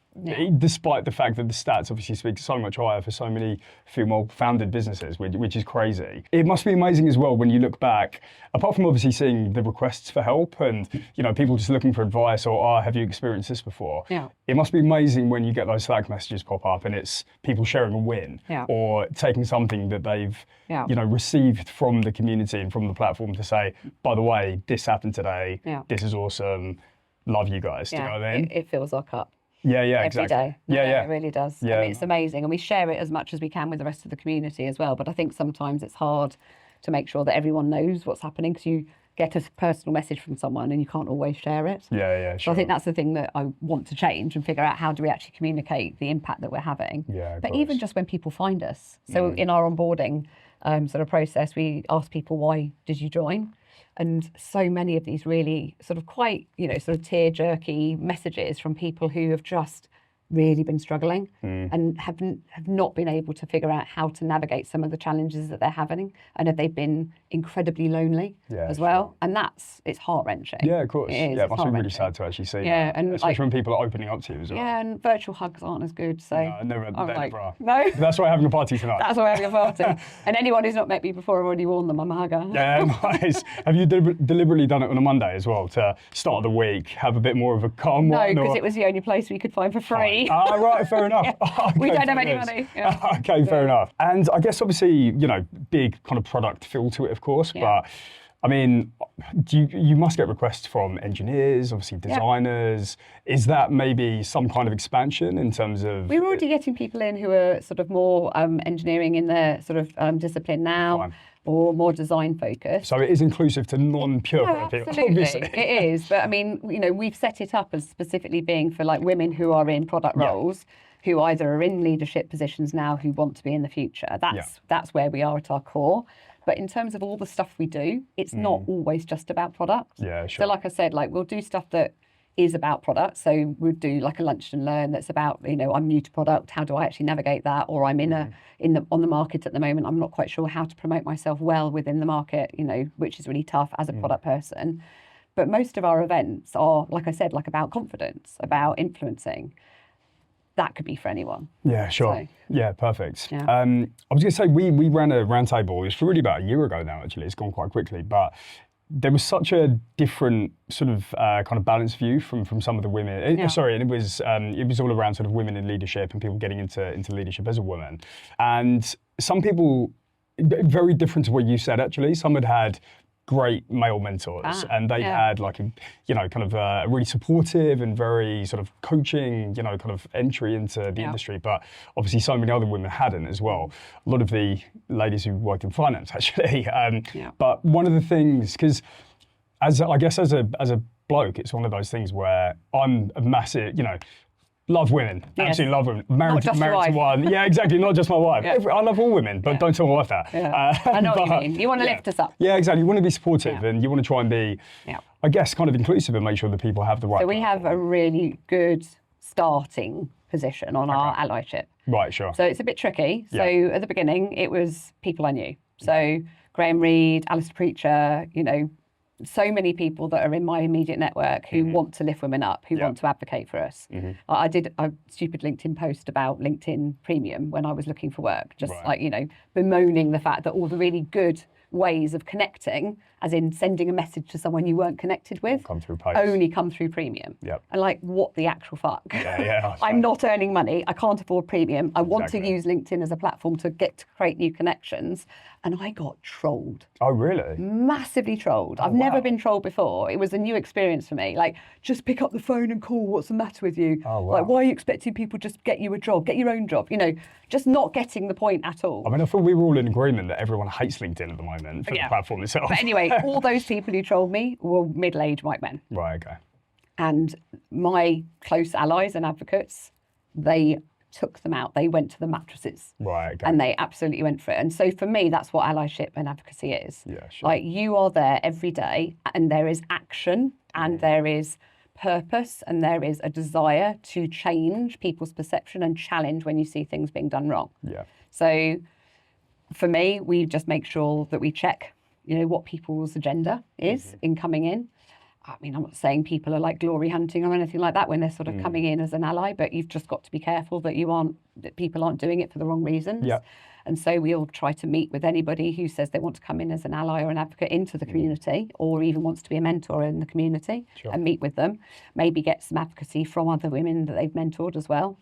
despite the fact that the stats obviously speak so much higher for so many female-founded businesses, which is crazy. It must be amazing as well when you look back, apart from obviously seeing the requests for help and, you know, people just looking for advice or, have you experienced this before? Yeah. It must be amazing when you get those Slack messages pop up and it's people sharing a win or taking something that they've, you know, received from the community and from the platform to say, by the way, this happened today, this is awesome, love you guys. Do you know what I mean? It fills our cup. Yeah, Every exactly. day. It really does. Yeah. I mean, it's amazing. And we share it as much as we can with the rest of the community as well. But I think sometimes it's hard to make sure that everyone knows what's happening because you get a personal message from someone and you can't always share it. Yeah, sure. So I think that's the thing that I want to change and figure out how do we actually communicate the impact that we're having. Yeah, but even just when people find us. So in our onboarding sort of process, we ask people, why did you join? And so many of these really sort of quite, you know, sort of tear-jerky messages from people who have just really been struggling and have not been able to figure out how to navigate some of the challenges that they're having, and have they been incredibly lonely as well. And it's heart-wrenching. Yeah, of course. It is. Yeah, it must be really sad to actually see that. And especially when people are opening up to you as well. Yeah, and virtual hugs aren't as good. So no, never are. No. That's why we're having a party tonight. That's why we're having a party. And anyone who's not met me before, I've already warned them I'm a hugger. Yeah, nice. Have you deliberately done it on a Monday as well to start the week, have a bit more of a calm one? No, because it was the only place we could find for free. Ah, right, fair enough. Okay, we don't have any money. Yeah. Okay, fair enough. And I guess obviously, you know, big kind of product feel to it, of course, but I mean, you must get requests from engineers, obviously designers. Is that maybe some kind of expansion in terms of... We're already getting people in who are sort of more engineering in their sort of discipline now. Or more design focused. So it is inclusive to non-pure people, obviously. It is, but I mean, you know, we've set it up as specifically being for like women who are in product roles, who either are in leadership positions now who want to be in the future. That's where we are at our core. But in terms of all the stuff we do, it's not always just about product. Yeah, sure. So like I said, like we'll do stuff that is about product. So we'd do like a lunch and learn that's about, you know, I'm new to product, how do I actually navigate that? Or I'm on the market at the moment, I'm not quite sure how to promote myself well within the market, you know, which is really tough as a product person. But most of our events are, like I said, like about confidence, about influencing. That could be for anyone. Yeah, sure. So, yeah, perfect. Yeah. I was going to say, we ran a roundtable, it's really about a year ago now, actually, it's gone quite quickly, but there was such a different sort of kind of balanced view from some of the women. And it was all around sort of women in leadership and people getting into leadership as a woman. And some people, very different to what you said actually, some had great male mentors and they had like a, you know, kind of a really supportive and very sort of coaching, you know, kind of entry into the industry, but obviously so many other women hadn't as well. A lot of the ladies who worked in finance actually. But one of the things, because as a bloke, it's one of those things where I'm a massive, you know, love women, absolutely love women. Married to one. Yeah, exactly, not just my wife. I love all women, but don't tell my wife that. I know what you mean. You want to lift us up. Yeah, exactly. You want to be supportive and you want to try and be, I guess, kind of inclusive and make sure that people have the right... So we have a really good starting position on our allyship. Right, sure. So it's a bit tricky. So at the beginning, it was people I knew. So Graham Reed, Alistair Preacher, you know, so many people that are in my immediate network who want to lift women up, who want to advocate for us. I did a stupid LinkedIn post about LinkedIn Premium when I was looking for work, just like, you know, bemoaning the fact that all the really good ways of connecting as in sending a message to someone you weren't connected with, come through posts. only come through premium. Yep. And like, what the actual fuck? Yeah. I'm not earning money. I can't afford premium. I want to use LinkedIn as a platform to get to create new connections. And I got trolled. Oh, really? Massively trolled. I've never been trolled before. It was a new experience for me. Like, just pick up the phone and call. What's the matter with you? Oh, wow. Like, why are you expecting people just to get you a job? Get your own job. You know, just not getting the point at all. I mean, I thought we were all in agreement that everyone hates LinkedIn at the moment for the platform itself. But anyway, all those people who trolled me were middle-aged white men. Right, okay. And my close allies and advocates, they took them out. They went to the mattresses. Right, okay. And they absolutely went for it. And so for me, that's what allyship and advocacy is. Yeah, sure. Like, you are there every day and there is action and there is purpose and there is a desire to change people's perception and challenge when you see things being done wrong. Yeah. So for me, we just make sure that we check, you know, what people's agenda is in coming in. I mean, I'm not saying people are like glory hunting or anything like that when they're sort of coming in as an ally, but you've just got to be careful that people aren't doing it for the wrong reasons. Yeah. And so we'll try to meet with anybody who says they want to come in as an ally or an advocate into the community, or even wants to be a mentor in the community, and meet with them. Maybe get some advocacy from other women that they've mentored as well.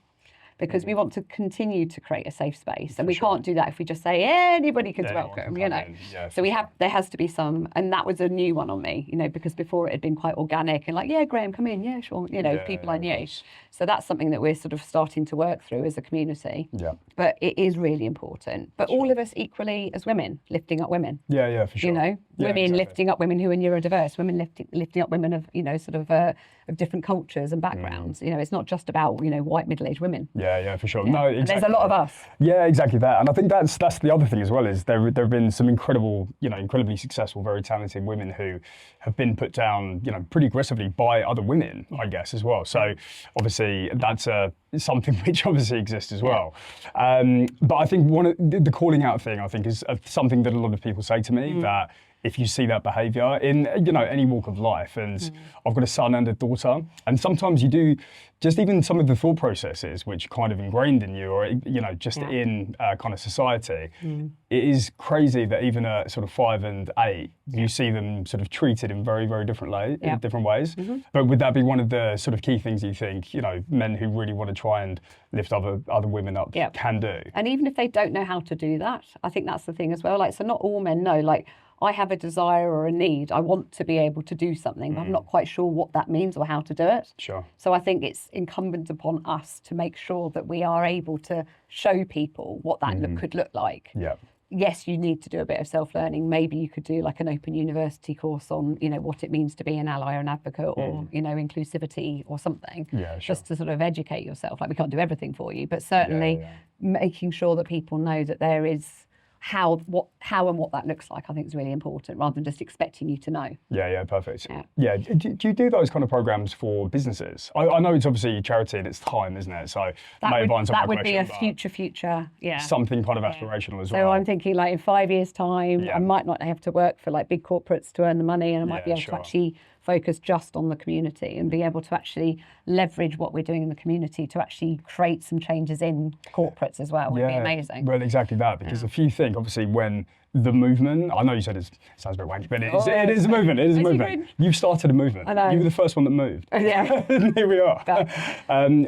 Because we want to continue to create a safe space, and we can't do that if we just say anybody could welcome, you know. So there has to be some, and that was a new one on me, you know, because before it had been quite organic and like, yeah, Graham, come in, yeah, sure, you know, people I knew. So that's something that we're sort of starting to work through as a community. Yeah. But it is really important. But all of us equally as women, lifting up women. Yeah, for sure. You know, women lifting up women who are neurodiverse, women lifting up women of, you know, sort of different cultures and backgrounds. You know, it's not just about, you know, white middle-aged women. Yeah, for sure. No, exactly. There's a lot of us. Yeah, exactly that. And I think that's the other thing as well, is there have been some incredibly successful, very talented women who have been put down, you know, pretty aggressively by other women, I guess, as well. So obviously that's something which obviously exists as well. But I think one of the calling out thing, I think, is something that a lot of people say to me, that if you see that behaviour in, you know, any walk of life, and I've got a son and a daughter, and sometimes you do, just even some of the thought processes which are kind of ingrained in you, or, you know, just in kind of society, it is crazy that even at sort of 5 and 8, you see them sort of treated in very, very different ways. But would that be one of the sort of key things you think, you know, men who really want to try and lift other women up can do? And even if they don't know how to do that, I think that's the thing as well. Like, so not all men know, like, I have a desire or a need. I want to be able to do something, but I'm not quite sure what that means or how to do it. Sure. So I think it's incumbent upon us to make sure that we are able to show people what that could look like. Yeah. Yes, you need to do a bit of self-learning. Maybe you could do like an open university course on, you know, what it means to be an ally or an advocate, or, you know, inclusivity or something. Yeah, sure. Just to sort of educate yourself. Like, we can't do everything for you, but certainly making sure that people know that there is how and what that looks like, I think, is really important, rather than just expecting you to know. Yeah, perfect. Yeah. Do you do those kind of programs for businesses? I know it's obviously charity and it's time, isn't it? So that would be a future, something kind of aspirational as well. So I'm thinking, like, in 5 years' time, I might not have to work for like big corporates to earn the money, and I might be able to actually focus just on the community and be able to actually leverage what we're doing in the community to actually create some changes in corporates as well. Would be amazing. Well, exactly that, because if you think, obviously, when the movement, I know you said it sounds a bit wanky, but it is a movement. It is a movement. You've started a movement. I know. You were the first one that moved. Yeah. Here we are.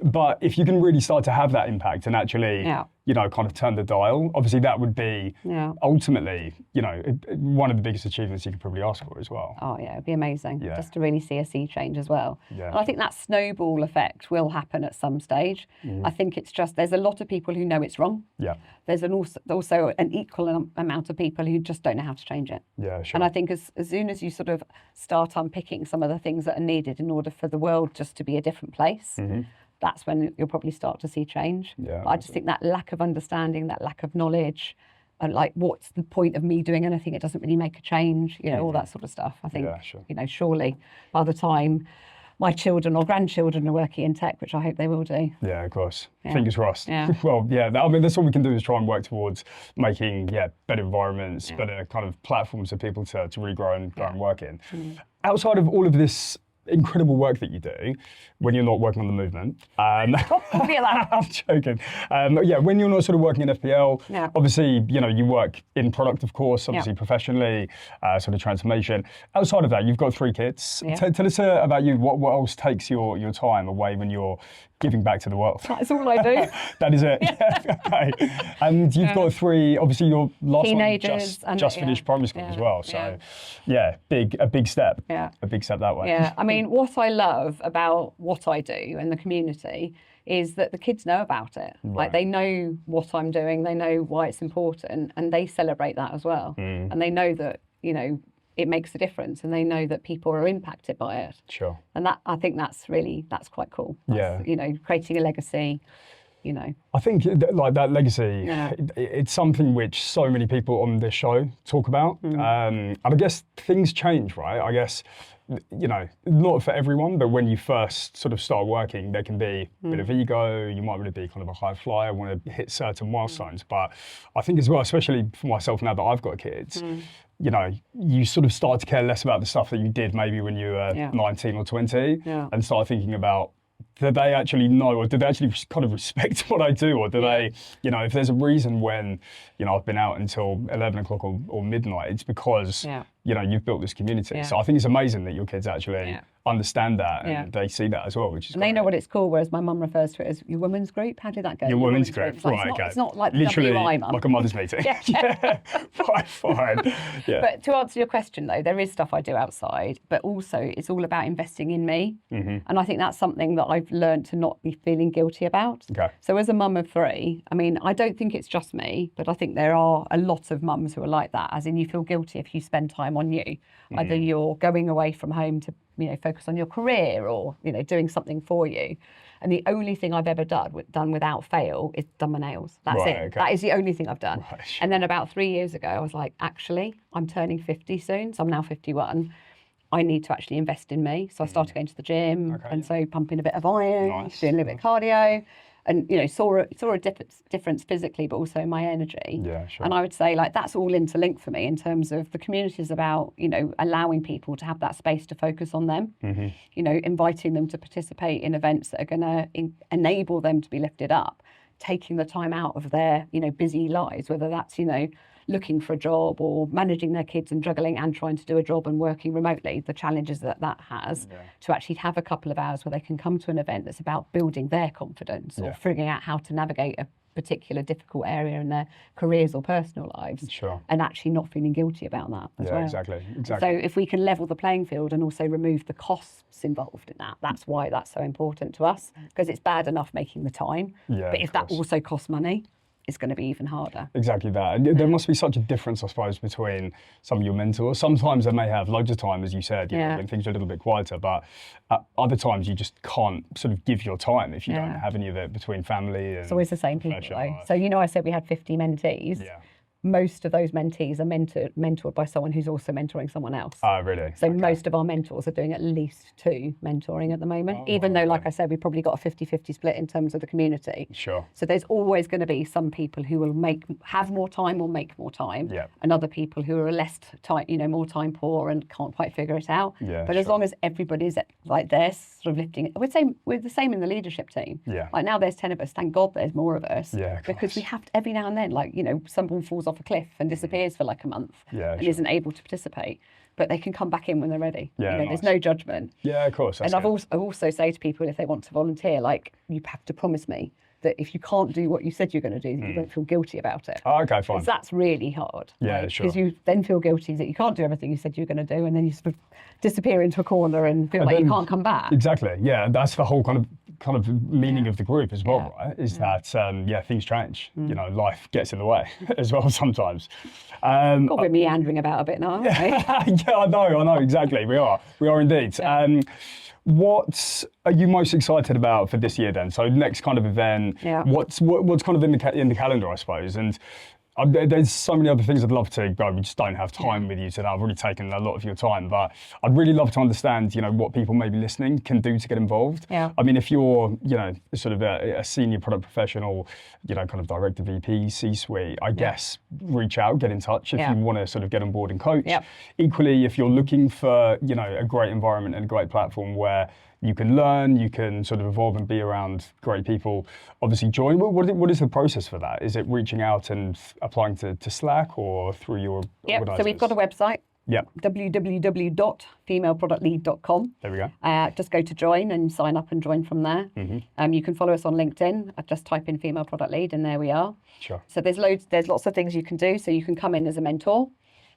But if you can really start to have that impact and actually, you know, kind of turn the dial, obviously that would be ultimately, you know, one of the biggest achievements you could probably ask for as well. Oh yeah, it'd be amazing just to really see a sea change as well. Yeah. And I think that snowball effect will happen at some stage. I think it's just, there's a lot of people who know it's wrong. Yeah. There's also an equal amount of people who just don't know how to change it. Yeah, sure. And I think as soon as you sort of start unpicking some of the things that are needed in order for the world just to be a different place, that's when you'll probably start to see change. Yeah, I just think that lack of understanding, that lack of knowledge, and like, what's the point of me doing anything? It doesn't really make a change, you know, all that sort of stuff. I think, you know, surely by the time my children or grandchildren are working in tech, which I hope they will do. Yeah, of course. Fingers crossed. Well, I mean, that's all we can do, is try and work towards making, better environments, better kind of platforms for people to really grow and work in. Outside of all of this incredible work that you do when you're not working on the movement. I'm joking. Yeah, when you're not sort of working in FPL, obviously, you know, you work in product, of course, obviously professionally, sort of transformation. Outside of that, you've got 3 kids. Tell us about you. What else takes your time away when you're giving back to the world? That's all I do. That is it. Yeah. Okay. And you've got 3. Obviously, your last teenagers one just finished primary school as well. So, a big step. Yeah. A big step that way. Yeah. I mean, what I love about what I do and the community is that the kids know about it. Right. Like, they know what I'm doing, they know why it's important, and they celebrate that as well. And they know that, you know, it makes a difference, and they know that people are impacted by it. Sure. And that, I think that's quite cool. That's, you know, creating a legacy, you know. I think like that legacy, it's something which so many people on this show talk about. And I guess things change, right? I guess, you know, not for everyone, but when you first sort of start working, there can be a bit of ego. You might really be kind of a high flyer, want to hit certain milestones. But I think as well, especially for myself now that I've got kids, you know, you sort of start to care less about the stuff that you did maybe when you were 19 or 20 and start thinking about, do they actually know, or do they actually kind of respect what I do? Or do they, you know, if there's a reason when, you know, I've been out until 11 o'clock or midnight, it's because, you know, you've built this community. So I think it's amazing that your kids actually understand that and they see that as well, which is And they know what it's called, whereas my mum refers to it as your women's group. How did that go? Your women's group, it's like, right, okay. It's not like literally WI, mum. like a mother's meeting. Right, fine. But to answer your question though, there is stuff I do outside, but also it's all about investing in me. And I think that's something that I've learned to not be feeling guilty about. So as a mum of 3, I mean, I don't think it's just me, but I think there are a lot of mums who are like that, as in you feel guilty if you spend time on you. Either you're going away from home to, you know, focus on your career, or, you know, doing something for you. And the only thing I've ever done without fail is done my nails. That's it. Okay. That is the only thing I've done. Right. And then about 3 years ago, I was like, actually, I'm turning 50 soon. So I'm now 51. I need to actually invest in me. So I started going to the gym, and so pumping a bit of iron, doing a little bit of cardio. And, you know, saw a difference physically, but also in my energy. Yeah, sure. And I would say, like, that's all interlinked for me in terms of the community is about, you know, allowing people to have that space to focus on them, you know, inviting them to participate in events that are going to enable them to be lifted up, taking the time out of their, you know, busy lives, whether that's, you know, looking for a job or managing their kids and juggling and trying to do a job and working remotely, the challenges that has, to actually have a couple of hours where they can come to an event that's about building their confidence or figuring out how to navigate a particular difficult area in their careers or personal lives, and actually not feeling guilty about that as well. Exactly. So if we can level the playing field and also remove the costs involved in that, that's why that's so important to us, because it's bad enough making the time, but if that also costs money, it's going to be even harder. Exactly that. And there must be such a difference, I suppose, between some of your mentors. Sometimes they may have loads of time, as you said, you know, when things are a little bit quieter, but other times you just can't sort of give your time if you don't have any of it between family and... It's always the same people, though. So, you know, I said we had 50 mentees. Most of those mentees are mentored by someone who's also mentoring someone else. Oh, really? So most of our mentors are doing at least 2 mentoring at the more, even though, like I said, we've probably got a 50-50 split in terms of the community. Sure. So there's always going to be some people who will have more time or make more time, and other people who are less time, you know, more time poor and can't quite figure it out. But as long as everybody's like they're sort of lifting it, I would say we're the same in the leadership team. Like now there's 10 of us. Thank God there's more of us. Because we have to, every now and then, like, you know, someone falls off a cliff and disappears for like a month and isn't able to participate, but they can come back in when they're ready. You know, there's no judgment. Yeah, of course. And I also say to people, if they want to volunteer, like, you have to promise me that if you can't do what you said you're going to do, you won't feel guilty about it. Oh, okay, fine. Because that's really hard. Yeah, sure. Because you then feel guilty that you can't do everything you said you were going to do, and then you sort of disappear into a corner and feel like you can't come back. Exactly. Yeah, that's the whole kind of meaning of the group as well, right? Is that things change. You know, life gets in the way as well sometimes. God, we're meandering about a bit now, aren't we? Yeah, I know, exactly. We are indeed. What are you most excited about for this year then? So next kind of event, what's kind of in the calendar, I suppose, and There's so many other things I'd love to go. We just don't have time with you today. I've already taken a lot of your time, but I'd really love to understand, what people maybe listening can do to get involved. Yeah. I mean, if you're, sort of a senior product professional, kind of director, VP, C-suite, I guess reach out, get in touch if you want to sort of get on board and coach. Yep. Equally, if you're looking for, a great environment and a great platform where you can learn, you can sort of evolve and be around great people, obviously join. What is the process for that? Is it reaching out and applying to Slack or through your organisers? So we've got a website, www.femaleproductlead.com. There we go. Just go to join and sign up and join from there. You can follow us on LinkedIn. Just type in Female Product Lead and there we are. Sure. So there's lots of things you can do. So you can come in as a mentor.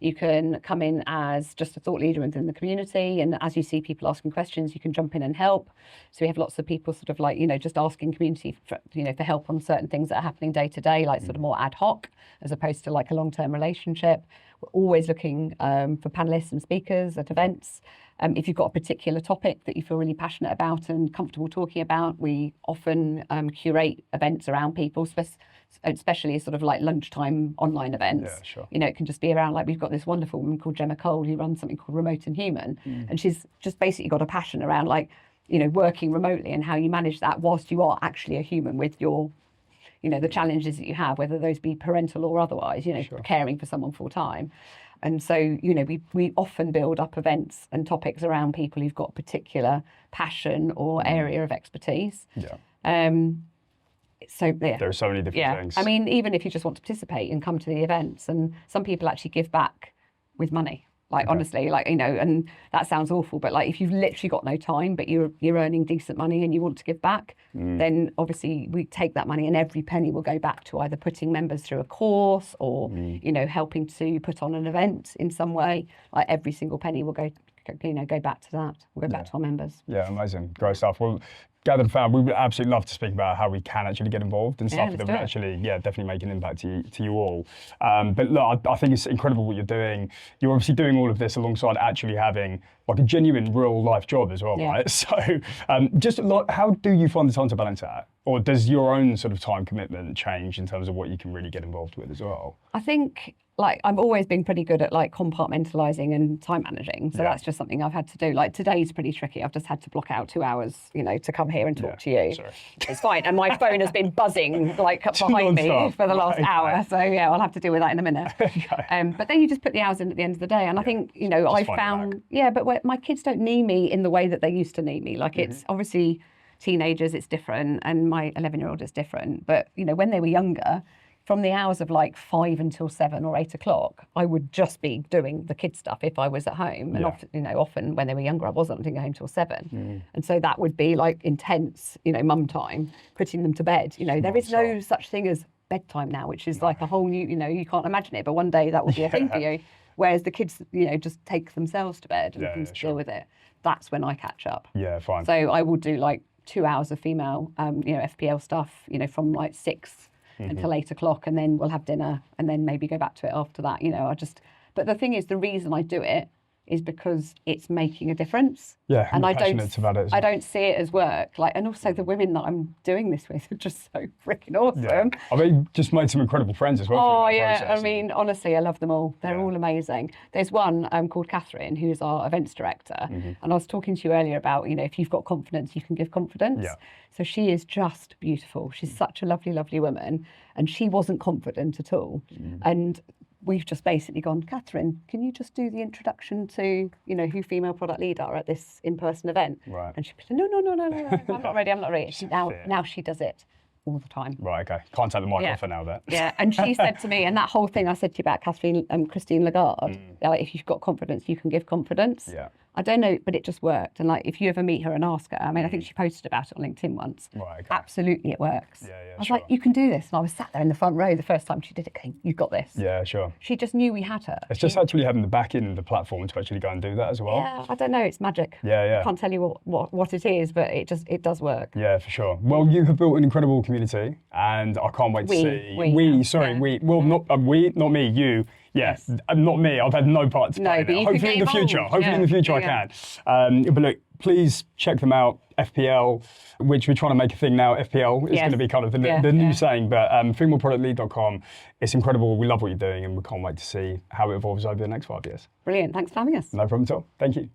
You can come in as just a thought leader within the community, and as you see people asking questions, you can jump in and help. So we have lots of people sort of like, just asking community for, for help on certain things that are happening day to day, like sort of more ad hoc, as opposed to like a long-term relationship. We're always looking for panelists and speakers at events. If you've got a particular topic that you feel really passionate about and comfortable talking about, we often curate events around people, especially sort of like lunchtime online events. Yeah, sure. It can just be around, like we've got this wonderful woman called Gemma Cole who runs something called Remote and Human. And she's just basically got a passion around like, working remotely and how you manage that whilst you are actually a human with your, the challenges that you have, whether those be parental or otherwise, Sure. caring for someone full time. And so, we often build up events and topics around people who've got particular passion or area of expertise. Yeah. So yeah. There are so many different things. I mean, even if you just want to participate and come to the events, and some people actually give back with money. Like honestly, like and that sounds awful, but like if you've literally got no time, but you're earning decent money and you want to give back, then obviously we take that money and every penny will go back to either putting members through a course or helping to put on an event in some way. Like every single penny will go back to that. We'll go back to our members. Yeah, amazing, great stuff. Well, Gathered Fam, we would absolutely love to speak about how we can actually get involved and stuff that would actually, definitely make an impact to you all. But look, I think it's incredible what you're doing. You're obviously doing all of this alongside actually having like a genuine real life job as well, right? So just how do you find the time to balance that? Or does your own sort of time commitment change in terms of what you can really get involved with as well? I think like I've always been pretty good at like compartmentalizing and time managing. So that's just something I've had to do. Like today's pretty tricky. I've just had to block out 2 hours, to come here and talk to you. Sorry. It's fine. And my phone has been buzzing like behind me for the last hour. So I'll have to deal with that in a minute. But then you just put the hours in at the end of the day. And I think, I found, but my kids don't need me in the way that they used to need me. Like it's obviously teenagers, it's different. And my 11-year-old is different. But, when they were younger, from the hours of like 5 until 7 or 8 o'clock, I would just be doing the kid stuff if I was at home. And often when they were younger, I wasn't going home till 7. And so that would be like intense, mum time, putting them to bed. There is no such thing as bedtime now, which is like a whole new, you can't imagine it. But one day that will be a thing for you. Whereas the kids, just take themselves to bed and can deal with it. That's when I catch up. Yeah, fine. So I will do like 2 hours of female, FPL stuff, from like 6 until 8 o'clock, and then we'll have dinner, and then maybe go back to it after that. But the thing is, the reason I do it is because it's making a difference. Yeah, and I don't see it as work. And also the women that I'm doing this with are just so freaking awesome. Yeah. I mean, just made some incredible friends as well. Oh yeah, process. I mean, honestly, I love them all. They're all amazing. There's one called Catherine, who's our events director, and I was talking to you earlier about, if you've got confidence, you can give confidence. Yeah. So she is just beautiful. She's such a lovely, lovely woman, and she wasn't confident at all, and we've just basically gone, Catherine, can you just do the introduction to, who Female Product Lead are at this in-person event? Right. And she'd be like, no, I'm not ready. Now she does it all the time. Right, okay. Can't take the mic off her now there. Yeah, and she said to me, and that whole thing I said to you about Christine Lagarde, like, if you've got confidence, you can give confidence. Yeah. I don't know, but it just worked. And like, if you ever meet her and ask her, I mean, I think she posted about it on LinkedIn once. Right, okay. Absolutely, it works. Yeah, I was like, you can do this. And I was sat there in the front row the first time she did it going, you've got this. Yeah, sure. She just knew we had her. It's just actually having the backing of the platform to actually go and do that as well. Yeah, I don't know, it's magic. Yeah. I can't tell you what it is, but it does work. Yeah, for sure. Well, you have built an incredible community, and I can't wait to see. Not me, you. Yes, not me. I've had no part to play in it. Hopefully in the future. I can. But look, please check them out. FPL, which we're trying to make a thing now. FPL is going to be kind of the new saying, but femaleproductlead.com. It's incredible. We love what you're doing and we can't wait to see how it evolves over the next 5 years. Brilliant. Thanks for having us. No problem at all. Thank you.